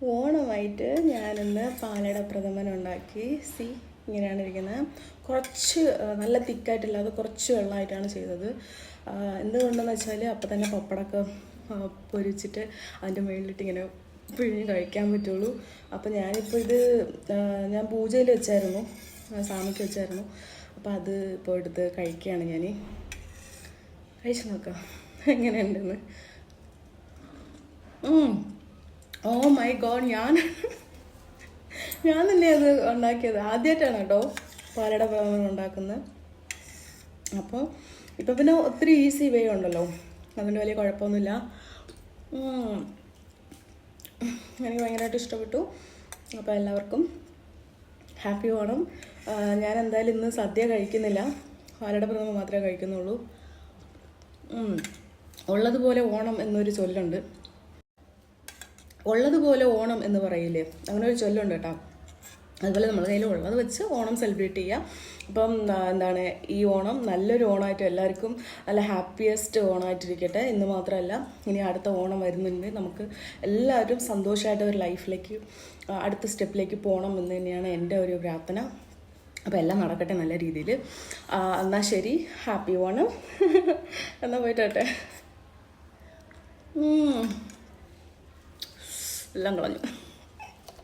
ഓണമായിട്ട് ഞാനിന്ന് പാലട പ്രഥമൻ ഉണ്ടാക്കി. ഇങ്ങനെയാണ് ഇരിക്കുന്നത്. കുറച്ച് നല്ല തിക്കായിട്ടില്ലാതെ കുറച്ച് വെള്ളമായിട്ടാണ് ചെയ്തത്. എന്തുകൊണ്ടെന്ന് വെച്ചാൽ അപ്പം തന്നെ പപ്പടമൊക്കെ പൊരിച്ചിട്ട് അതിൻ്റെ മുകളിലിട്ട് ഇങ്ങനെ പിഴിഞ്ഞ് കഴിക്കാൻ പറ്റുള്ളൂ. അപ്പോൾ ഞാനിപ്പോൾ ഇത് ഞാൻ പൂജയിൽ വെച്ചായിരുന്നു, സ്വാമിക്ക് വെച്ചായിരുന്നു. അപ്പോൾ അത് ഇപ്പോൾ എടുത്ത് കഴിക്കുകയാണ്. ഞാൻ കഴിച്ച് നോക്കാം എങ്ങനെയുണ്ടെന്ന്. ഓ മൈ ഗോഡ്, ഞാൻ തന്നെ അത് ഉണ്ടാക്കിയത്. ആദ്യമായിട്ടാണ് കേട്ടോ പാലട പ്രഥമൻ ഉണ്ടാക്കുന്നത്. അപ്പോൾ ഇപ്പം പിന്നെ ഒത്തിരി ഈസി വേ ഉണ്ടല്ലോ, അതുകൊണ്ട് വലിയ കുഴപ്പമൊന്നുമില്ല. എനിക്ക് ഭയങ്കരമായിട്ട് ഇഷ്ടപ്പെട്ടു. അപ്പോൾ എല്ലാവർക്കും ഹാപ്പി ഓണം. ഞാൻ എന്തായാലും ഇന്ന് സദ്യ കഴിക്കുന്നില്ല, പാലട പ്രഥമൻ മാത്രമേ കഴിക്കുന്നുള്ളൂ. ഉള്ളതുപോലെ ഓണം എന്നൊരു ചൊല്ലുണ്ട്. ഉള്ളതുപോലെ ഓണം എന്ന് പറയില്ലേ, അങ്ങനെ ഒരു ചൊല്ലുണ്ട് കേട്ടോ. അതുപോലെ നമ്മുടെ കയ്യിൽ ഉള്ളത് വെച്ച് ഓണം സെലിബ്രേറ്റ് ചെയ്യുക. അപ്പം എന്താണ്, ഈ ഓണം നല്ലൊരു ഓണമായിട്ട് എല്ലാവർക്കും നല്ല ഹാപ്പിയസ്റ്റ് ഓണമായിട്ടിരിക്കട്ടെ. ഇന്ന് മാത്രമല്ല, ഇനി അടുത്ത ഓണം വരുന്നുണ്ട്. നമുക്ക് എല്ലാവരും സന്തോഷമായിട്ട് ഒരു ലൈഫിലേക്ക് അടുത്ത സ്റ്റെപ്പിലേക്ക് പോകണം എന്ന് തന്നെയാണ് എൻ്റെ ഒരു പ്രാർത്ഥന. അപ്പോൾ എല്ലാം നടക്കട്ടെ നല്ല രീതിയിൽ. എന്നാൽ ശരി, ഹാപ്പി ഓണം. എന്നാൽ പോയിട്ടെ എല്ലാം കളഞ്ഞു.